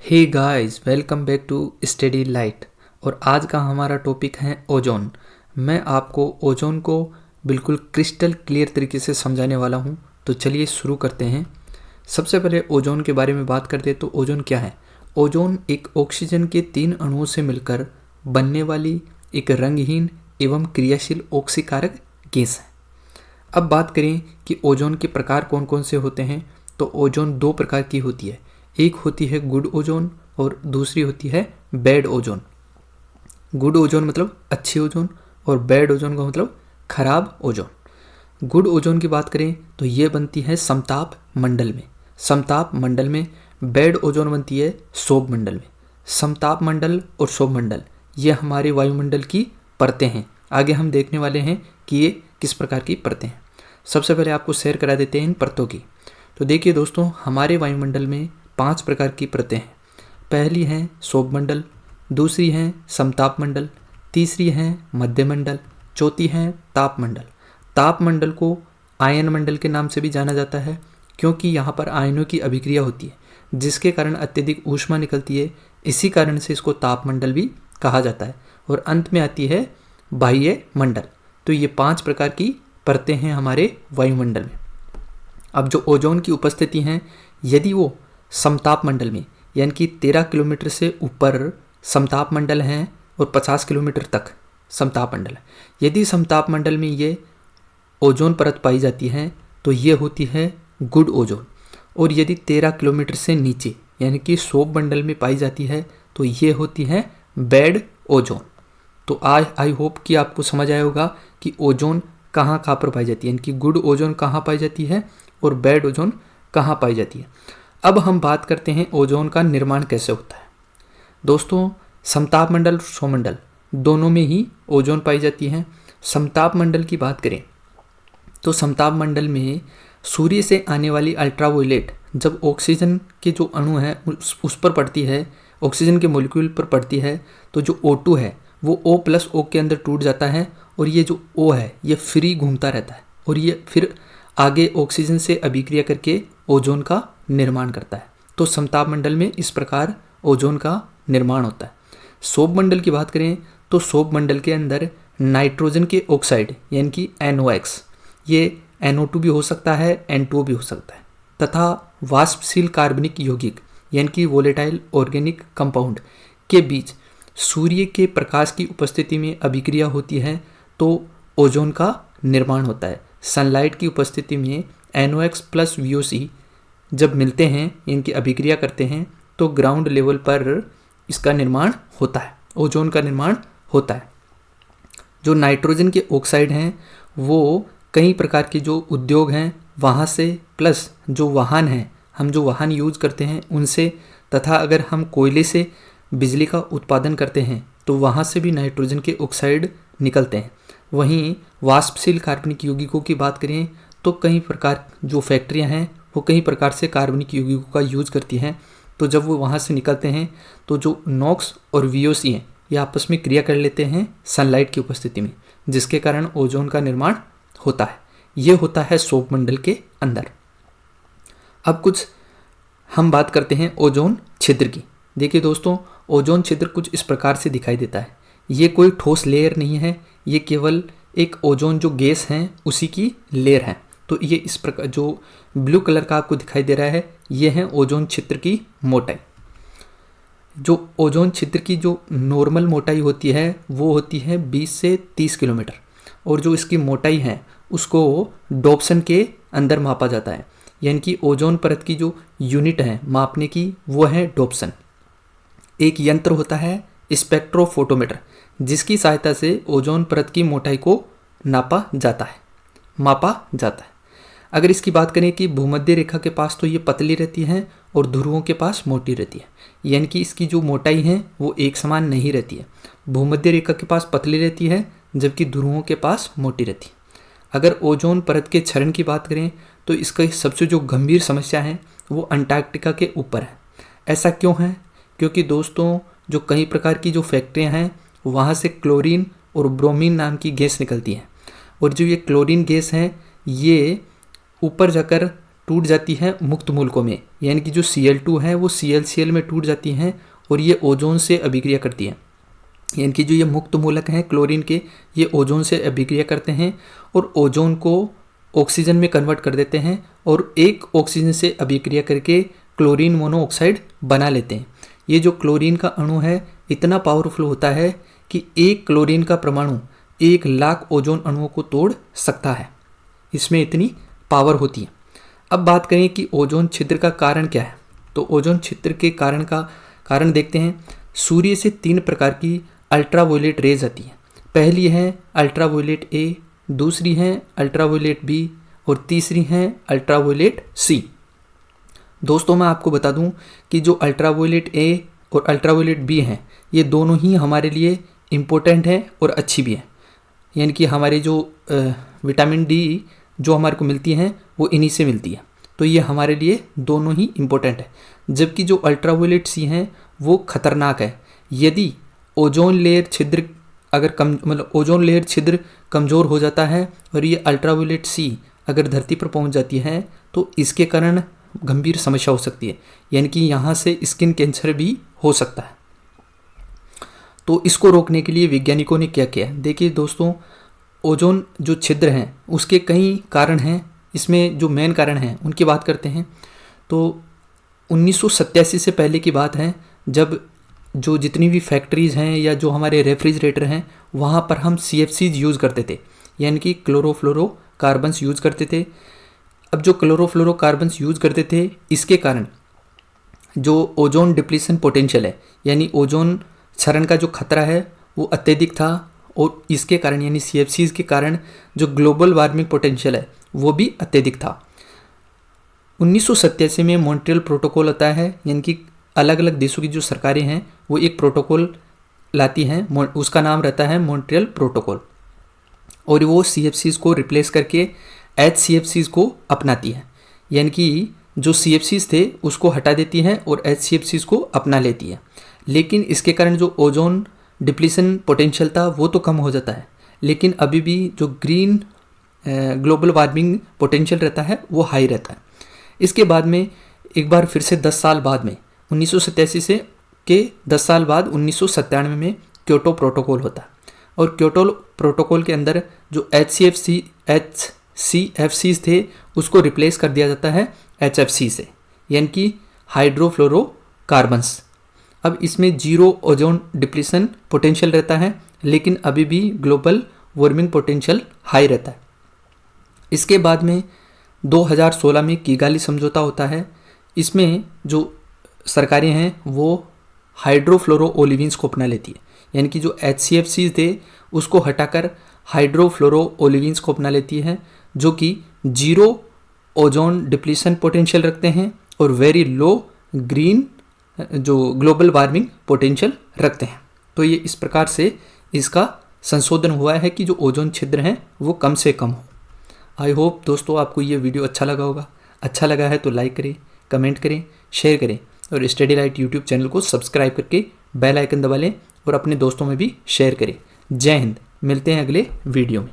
Hey guys, welcome back to study light. और आज का हमारा टॉपिक है ओजोन। मैं आपको ओजोन को बिल्कुल क्रिस्टल क्लियर तरीके से समझाने वाला हूं। तो चलिए शुरू करते हैं। सबसे पहले ओजोन के बारे में बात करते हैं। तो ओजोन क्या है? ओजोन एक ऑक्सीजन के 3 अणुओं से मिलकर बनने वाली एक रंगहीन एवं क्रियाशील ऑक्सीकारक गैस है। अब बात करें कि ओजोन के प्रकार कौन कौन से होते हैं। तो ओजोन 2 प्रकार की होती है। एक होती है गुड ओजोन और दूसरी होती है बैड ओजोन। गुड ओजोन मतलब अच्छी ओजोन और बैड ओजोन का मतलब खराब ओजोन। गुड ओजोन की बात करें तो ये बनती है समताप मंडल में। समताप मंडल में बैड ओजोन बनती है शोभ मंडल में। समताप मंडल और शोभ मंडल ये हमारे वायुमंडल की परतें हैं। आगे हम देखने वाले हैं कि ये किस प्रकार की परतें हैं। सबसे पहले आपको शेयर करा देते हैं इन परतों की। तो देखिए दोस्तों, हमारे वायुमंडल में 5 प्रकार की परतें हैं। पहली है शोभ मंडल, दूसरी है समताप मंडल, तीसरी है मध्य मंडल, चौथी है ताप मंडल। ताप मंडल को आयन मंडल के नाम से भी जाना जाता है, क्योंकि यहाँ पर आयनों की अभिक्रिया होती है जिसके कारण अत्यधिक ऊष्मा निकलती है। इसी कारण से इसको ताप मंडल भी कहा जाता है। और अंत में आती है बाह्य मंडल। तो ये 5 प्रकार की परतें हैं हमारे वायुमंडल में। अब जो ओजोन की उपस्थिति है, यदि वो समताप मंडल में यानी कि 13 किलोमीटर से ऊपर समताप मंडल है और 50 किलोमीटर तक समताप मंडल है, यदि समताप मंडल में ये ओजोन परत पाई जाती है तो ये होती है गुड ओजोन। और यदि 13 किलोमीटर से नीचे यानी कि शोभ मंडल में पाई जाती है तो ये होती है बैड ओजोन। तो आई होप कि आपको समझ आया होगा कि ओजोन कहाँ कहाँ पर पाई जाती है, यानी कि गुड ओजोन कहाँ पाई जाती है और बैड ओजोन कहाँ पाई जाती है। अब हम बात करते हैं ओजोन का निर्माण कैसे होता है। दोस्तों, समताप मंडल और शोभ मंडल दोनों में ही ओजोन पाई जाती है। समताप मंडल की बात करें तो समताप मंडल में सूर्य से आने वाली अल्ट्रावायलेट जब ऑक्सीजन के जो अणु हैं उस पर पड़ती है, ऑक्सीजन के मॉलिक्यूल पर पड़ती है, तो जो O2 है वो O+O के अंदर टूट जाता है और ये जो O है ये फ्री घूमता रहता है और ये फिर आगे ऑक्सीजन से अभिक्रिया करके ओजोन का निर्माण करता है। तो समताप मंडल में इस प्रकार ओजोन का निर्माण होता है। शोभ मंडल की बात करें तो शोभ मंडल के अंदर नाइट्रोजन के ऑक्साइड यानी कि NOx, ये NO2 भी हो सकता है, N2O भी हो सकता है, तथा वाष्पशील कार्बनिक यौगिक यानी कि वोलेटाइल ऑर्गेनिक कंपाउंड के बीच सूर्य के प्रकाश की उपस्थिति में अभिक्रिया होती है तो ओजोन का निर्माण होता है। सनलाइट की उपस्थिति में NOx प्लस VOC जब मिलते हैं, इनकी अभिक्रिया करते हैं तो ग्राउंड लेवल पर इसका निर्माण होता है, ओजोन का निर्माण होता है। जो नाइट्रोजन के ऑक्साइड हैं वो कई प्रकार के जो उद्योग हैं वहाँ से, प्लस जो वाहन हैं, हम जो वाहन यूज करते हैं उनसे, तथा अगर हम कोयले से बिजली का उत्पादन करते हैं तो वहाँ से भी नाइट्रोजन के ऑक्साइड निकलते हैं। वहीं वाष्पशील कार्बनिक यौगिकों की बात करें तो कई प्रकार जो फैक्ट्रियाँ हैं वो कई प्रकार से कार्बनिक यौगिकों का यूज करती हैं। तो जब वो वहाँ से निकलते हैं तो जो नॉक्स और VOC हैं ये आपस में क्रिया कर लेते हैं सनलाइट की उपस्थिति में, जिसके कारण ओजोन का निर्माण होता है। ये होता है शोभ मंडल के अंदर। अब कुछ हम बात करते हैं ओजोन छिद्र की। देखिए दोस्तों, ओजोन छिद्र कुछ इस प्रकार से दिखाई देता है। ये कोई ठोस लेयर नहीं है, ये केवल एक ओजोन जो गैस है उसी की लेयर है। तो ये इस प्रकार जो ब्लू कलर का आपको दिखाई दे रहा है ये है ओजोन छिद्र की मोटाई। जो ओजोन छिद्र की जो नॉर्मल मोटाई होती है वो होती है 20 से 30 किलोमीटर, और जो इसकी मोटाई है उसको डॉप्सन के अंदर मापा जाता है। यानी कि ओजोन परत की जो यूनिट है मापने की वो है डॉप्सन। एक यंत्र होता है स्पेक्ट्रोफोटोमीटर, जिसकी सहायता से ओजोन परत की मोटाई को मापा जाता है। अगर इसकी बात करें कि भूमध्य रेखा के पास तो ये पतली रहती है और ध्रुवों के पास मोटी रहती है, यानी कि इसकी जो मोटाई है वो एक समान नहीं रहती है। भूमध्य रेखा के पास पतली रहती है जबकि ध्रुवों के पास मोटी रहती है। अगर ओजोन परत के क्षरण की बात करें तो इसका सबसे जो गंभीर समस्या है वो अंटार्कटिका के ऊपर है। ऐसा क्यों है? क्योंकि दोस्तों जो कई प्रकार की जो फैक्ट्रियाँ हैं वहाँ से क्लोरीन और ब्रोमीन नाम की गैस निकलती है, और जो ये क्लोरीन गैस है ये ऊपर जाकर टूट जाती है मुक्त मूलकों में, यानी कि जो Cl2 है वो ClCl में टूट जाती हैं और ये ओजोन से अभिक्रिया करती हैं। यानी कि जो ये मुक्त मूलक हैं क्लोरीन के, ये ओजोन से अभिक्रिया करते हैं और ओजोन को ऑक्सीजन में कन्वर्ट कर देते हैं और एक ऑक्सीजन से अभिक्रिया करके क्लोरीन मोनोऑक्साइड बना लेते हैं। ये जो क्लोरीन का अणु है इतना पावरफुल होता है कि एक क्लोरीन का परमाणु 1,00,000 ओजोन अणुओं को तोड़ सकता है, इसमें इतनी पावर होती है। अब बात करें कि ओजोन छिद्र का कारण क्या है, तो ओजोन छिद्र के कारण देखते हैं। सूर्य से 3 प्रकार की अल्ट्रावायलेट रेज आती हैं। पहली है अल्ट्रावायलेट ए, दूसरी है अल्ट्रावायलेट बी और तीसरी है अल्ट्रावायलेट सी। दोस्तों मैं आपको बता दूं कि जो अल्ट्रावायलेट ए और अल्ट्रावायलेट बी हैं ये दोनों ही हमारे लिए इम्पोर्टेंट हैं और अच्छी भी हैं। यानी कि हमारे जो विटामिन डी जो हमारे को मिलती हैं वो इन्हीं से मिलती है, तो ये हमारे लिए दोनों ही इम्पोर्टेंट है। जबकि जो अल्ट्रावायलेट सी हैं वो खतरनाक है। यदि ओजोन लेयर छिद्र ओजोन लेयर छिद्र कमज़ोर हो जाता है और ये अल्ट्रावायलेट सी अगर धरती पर पहुंच जाती है तो इसके कारण गंभीर समस्या हो सकती है, यानी कि यहाँ से स्किन कैंसर भी हो सकता है। तो इसको रोकने के लिए वैज्ञानिकों ने क्या किया, देखिए दोस्तों, ओजोन जो छिद्र हैं उसके कई कारण हैं। इसमें जो मेन कारण हैं उनकी बात करते हैं। तो 1987 से पहले की बात है, जब जो जितनी भी फैक्ट्रीज़ हैं या जो हमारे रेफ्रिजरेटर हैं वहाँ पर हम CFCs यूज़ करते थे, यानी कि क्लोरोफ्लोरोकार्बन्स यूज़ करते थे। अब जो क्लोरोफ्लोरोकार्बन्स यूज़ करते थे इसके कारण जो ओजोन डिप्लीशन पोटेंशियल है, यानी ओजोन क्षरण का जो खतरा है वो अत्यधिक था और इसके कारण यानी CFCs के कारण जो ग्लोबल वार्मिंग पोटेंशियल है वो भी अत्यधिक था। 1987 में मॉन्ट्रियल प्रोटोकॉल आता है, यानी कि अलग अलग देशों की जो सरकारें हैं वो एक प्रोटोकॉल लाती हैं, उसका नाम रहता है मॉन्ट्रियल प्रोटोकॉल, और वो CFCs को रिप्लेस करके HCFCs को अपनाती है। यानी कि जो CFCs थे उसको हटा देती है और HCFCs को अपना लेती है। लेकिन इसके कारण जो ओजोन डिप्लीशन पोटेंशियल था वो तो कम हो जाता है, लेकिन अभी भी जो ग्रीन ग्लोबल वार्मिंग पोटेंशियल रहता है वो हाई रहता है। इसके बाद में एक बार फिर से 10 साल बाद में 1987 से के 10 साल बाद 1997 में क्योटो प्रोटोकॉल होता है, और क्योटो प्रोटोकॉल के अंदर जो HCFCs थे उसको रिप्लेस कर दिया जाता है HFC से, यानी कि हाइड्रोफ्लोरोकार्बन्स। अब इसमें 0 ओजोन डिप्लीशन पोटेंशियल रहता है, लेकिन अभी भी ग्लोबल वार्मिंग पोटेंशियल हाई रहता है। इसके बाद में 2016 में किगाली समझौता होता है। इसमें जो सरकारें हैं वो हाइड्रोफ्लोरोओलिविन्स को अपना लेती है, यानी कि जो HCFCs थे उसको हटाकर हाइड्रोफ्लोरोओलिविन्स को अपना लेती है, जो कि 0 ओजोन डिप्लीशन पोटेंशियल रखते हैं और वेरी लो ग्रीन जो ग्लोबल वार्मिंग पोटेंशियल रखते हैं। तो ये इस प्रकार से इसका संशोधन हुआ है कि जो ओजोन छिद्र हैं वो कम से कम हो। आई होप दोस्तों आपको ये वीडियो अच्छा लगा होगा। अच्छा लगा है तो लाइक करें, कमेंट करें, शेयर करें और स्टडी लाइट यूट्यूब चैनल को सब्सक्राइब करके बेल आइकन दबा लें और अपने दोस्तों में भी शेयर करें। जय हिंद, मिलते हैं अगले वीडियो में।